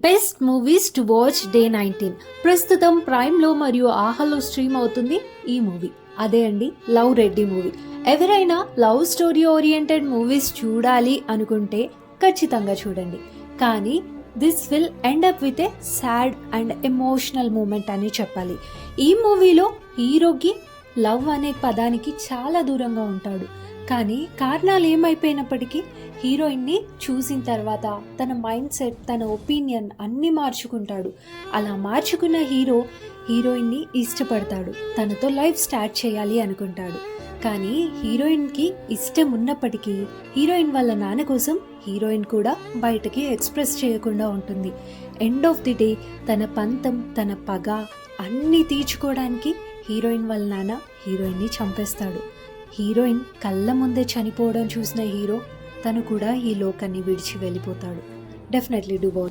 Best movies to watch day 19 ప్రస్తుతం ప్రైమ్లో మరియు ఆహాలో స్ట్రీమ్ అవుతుంది ఈ మూవీ. అదే అండి లవ్ రెడ్డి మూవీ. ఎవరైనా లవ్ స్టోరీ ఓరియంటెడ్ మూవీస్ చూడాలి అనుకుంటే ఖచ్చితంగా చూడండి. కానీ this will end up with a sad and emotional moment అని చెప్పాలి. ఈ మూవీలో హీరోకి లవ్ అనే పదానికి చాలా దూరంగా ఉంటాడు. కానీ కారణాలు ఏమైపోయినప్పటికీ హీరోయిన్ని చూసిన తర్వాత తన మైండ్ సెట్, తన ఒపీనియన్ అన్నీ మార్చుకుంటాడు. అలా మార్చుకున్న హీరో హీరోయిన్ని ఇష్టపడతాడు, తనతో లైఫ్ స్టార్ట్ చేయాలి అనుకుంటాడు. కానీ హీరోయిన్కి ఇష్టం ఉన్నప్పటికీ హీరోయిన్ వాళ్ళ నాన్న కోసం హీరోయిన్ కూడా బయటకి ఎక్స్ప్రెస్ చేయకుండా ఉంటుంది. ఎండ్ ఆఫ్ ది డే తన పంతం, తన పగ అన్నీ తీర్చుకోవడానికి హీరోయిన్ వాళ్ళ నాన్న హీరోయిన్ని చంపేస్తాడు. హీరోయిన్ కళ్ళ ముందే చనిపోవడం చూసిన హీరో తను కూడా ఈ లోకాన్ని విడిచి వెళ్ళిపోతాడు. Definitely do watch.